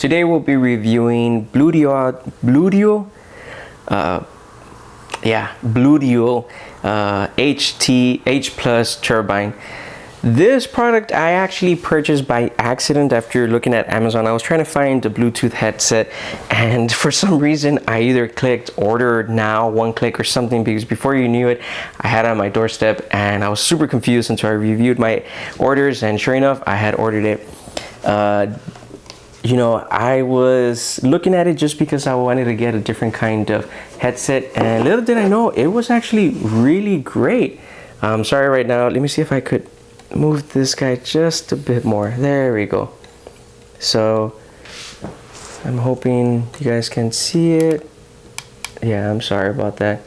Today we'll be reviewing Bluedio H Plus Turbine. This product I actually purchased by accident after looking at Amazon. I was trying to find a Bluetooth headset, and for some reason I either clicked order now, one click or something, because before you knew it, I had it on my doorstep and I was super confused until I reviewed my orders, and sure enough, I had ordered it. I was looking at it just because I wanted to get a different kind of headset, and little did I know it was actually really great. I'm sorry right now, let me see if I could move this guy just a bit more. There we go. So I'm hoping you guys can see it. Yeah, I'm sorry about that.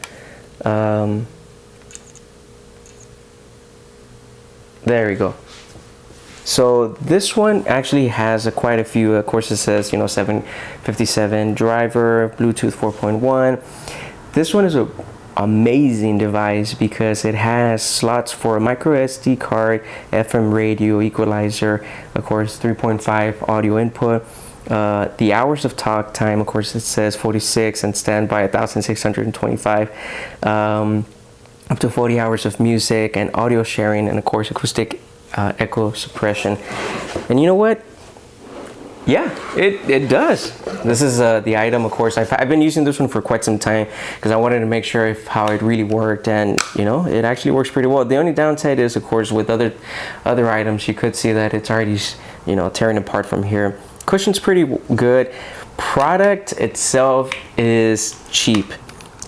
There we go. So this one actually has quite a few. Of course, it says 757 driver, Bluetooth 4.1. This one is an amazing device because it has slots for a micro SD card, FM radio, equalizer, of course 3.5 audio input. The hours of talk time, of course, it says 46 and standby 1625. Up to 40 hours of music and audio sharing, and of course acoustic echo suppression. And you know what? Yeah, it does. This is the item, of course. I've been using this one for quite some time because I wanted to make sure how it really worked, and it actually works pretty well. The only downside is, of course, with other items, you could see that it's already tearing apart from here. Cushion's pretty good. Product itself is cheap.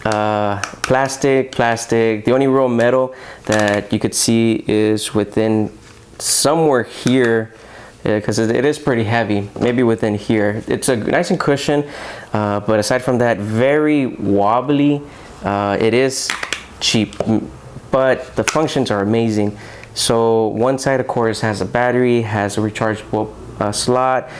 Plastic. The only real metal that you could see is within somewhere here, because it is pretty heavy, maybe within here. It's a nice and cushion, but aside from that, very wobbly. It is cheap, but the functions are amazing. So one side, of course, has a battery, has a rechargeable slot,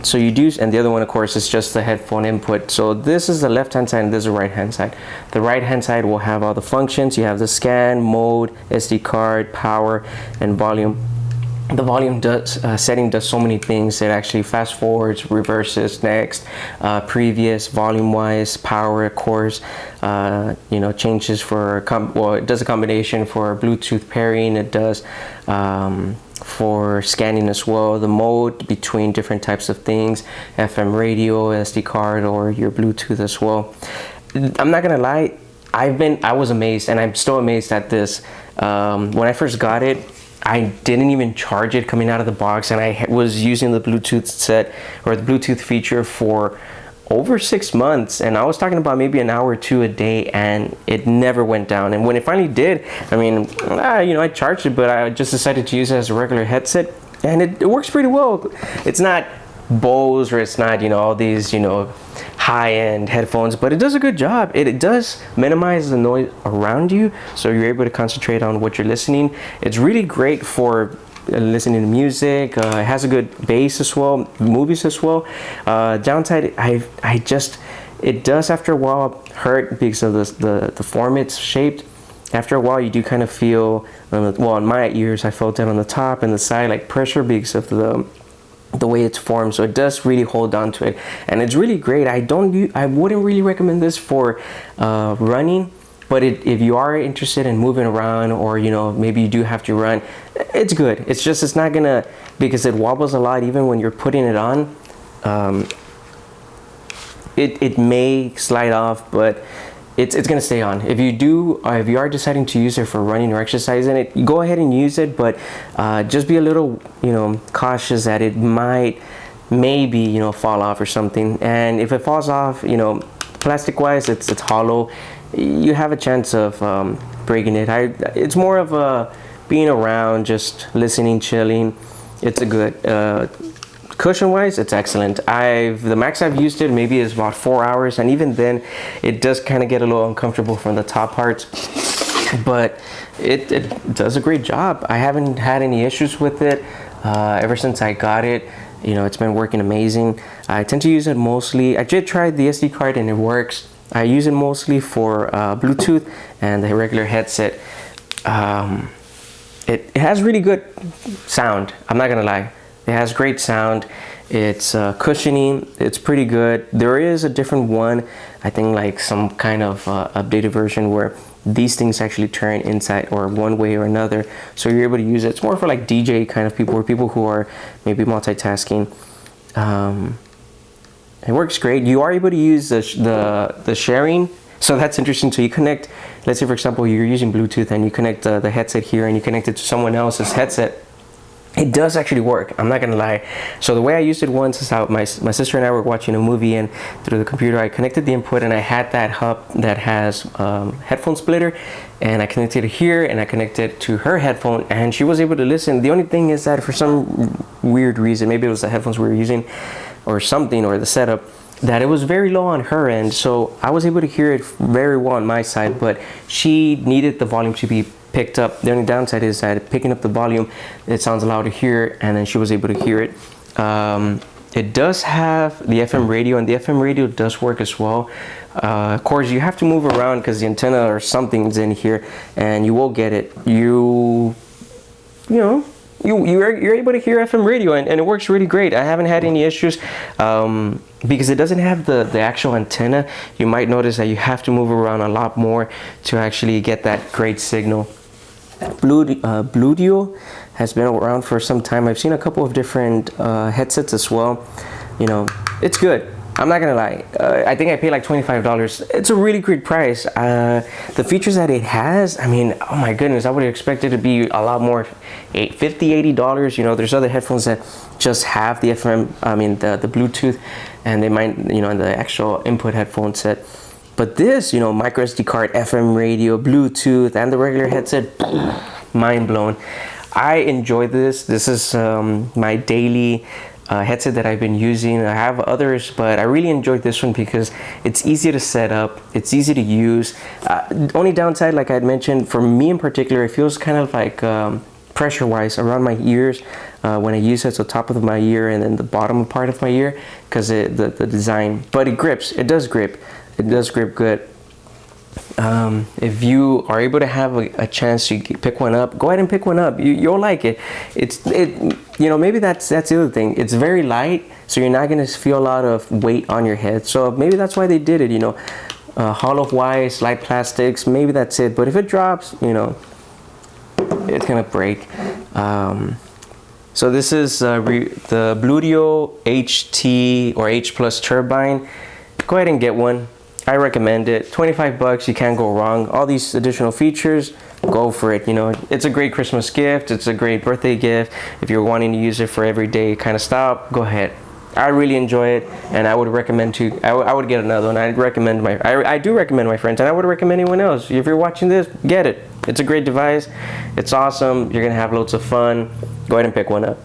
so you do, and the other one, of course, is just the headphone input. So this is the left hand side and this is the right hand side. The right hand side will have all the functions. You have the scan, mode, SD card, power, and volume. The volume setting does so many things. It actually fast forwards, reverses, next, previous, volume wise, power, of course, changes for it does a combination for Bluetooth pairing. It does for scanning as well, the mode between different types of things, FM radio, SD card, or your Bluetooth as well. I'm not gonna lie, I was amazed, and I'm still amazed at this. When I first got it, I didn't even charge it coming out of the box, and I was using the Bluetooth set or the Bluetooth feature for over 6 months, and I was talking about maybe an hour or two a day, and it never went down. And when it finally did, I mean, I charged it, but I just decided to use it as a regular headset, and it works pretty well. It's not Bose, or it's not all these high-end headphones, but it does a good job. It does minimize the noise around you, so you're able to concentrate on what you're listening. It's really great for listening to music. It has a good bass as well, movies as well. Downside, it does after a while hurt because of the form it's shaped. After a while, you do kind of feel, in my ears, I felt it on the top and the side, like pressure, because of the way it's formed. So it does really hold on to it, and it's really great. I wouldn't really recommend this for running, but if you are interested in moving around, or maybe you do have to run, it's good. It's not gonna, because it wobbles a lot even when you're putting it on. It may slide off, but it's gonna stay on. If you are deciding to use it for running or exercising, it go ahead and use it, but just be a little cautious that it maybe fall off or something. And if it falls off, plastic wise, it's hollow, you have a chance of breaking it. It's more of a being around, just listening, chilling. It's a good cushion wise, it's excellent. The max I've used it maybe is about 4 hours, and even then it does kind of get a little uncomfortable from the top parts, but it does a great job. I haven't had any issues with it ever since I got it. It's been working amazing. I tend to use it mostly, I did try the SD card and it works. I use it mostly for Bluetooth and the regular headset. It has really good sound, I'm not gonna lie. It has great sound. It's cushiony. It's pretty good. There is a different one, I think like some kind of updated version where these things actually turn inside or one way or another, so you're able to use it. It's more for like DJ kind of people or people who are maybe multitasking. It works great. You are able to use the sharing, so that's interesting. So you connect, let's say for example you're using Bluetooth and you connect the headset here and you connect it to someone else's headset. It does actually work, I'm not gonna lie. So the way I used it once is how my sister and I were watching a movie, and through the computer I connected the input, and I had that hub that has headphone splitter, and I connected it here and I connected to her headphone, and she was able to listen. The only thing is that for some weird reason, maybe it was the headphones we were using or something, or the setup, that it was very low on her end, so I was able to hear it very well on my side, but she needed the volume to be picked up. The only downside is that picking up the volume, it sounds louder here, and then she was able to hear it. It does have the FM radio, and the FM radio does work as well. Of course, you have to move around because the antenna or something's in here, and you will get it. You're able to hear FM radio, and it works really great. I haven't had any issues. Because it doesn't have the actual antenna, you might notice that you have to move around a lot more to actually get that great signal. Bluedio has been around for some time. I've seen a couple of different headsets as well. It's good. I'm not gonna lie. I think I paid like $25. It's a really great price. The features that it has, I mean, oh my goodness, I would have expected it to be a lot more, $50, $80. There's other headphones that just have the FM, I mean the Bluetooth, and they might, and the actual input headphone set. But this, micro SD card, FM radio, Bluetooth, and the regular headset, mind blown. I enjoy this. This is my daily headset that I've been using. I have others, but I really enjoyed this one because it's easy to set up, it's easy to use. Only downside, like I had mentioned, for me in particular, it feels kind of like pressure wise around my ears when I use it, so top of my ear and then the bottom part of my ear, because the design, but it grips. It does grip good. If you are able to have a chance to pick one up, go ahead and pick one up. You'll like it. Maybe that's the other thing. It's very light, so you're not gonna feel a lot of weight on your head. So maybe that's why they did it. Hollow wise, light plastics. Maybe that's it. But if it drops, it's gonna break. So this is the Bluedio HT or H Plus Turbine. Go ahead and get one. I recommend it. $25, you can't go wrong. All these additional features, go for it. It's a great Christmas gift. It's a great birthday gift. If you're wanting to use it for everyday kind of style, go ahead. I really enjoy it, and I would recommend I would get another one. I do recommend my friends, and I would recommend anyone else. If you're watching this, get it. It's a great device. It's awesome. You're gonna have loads of fun. Go ahead and pick one up.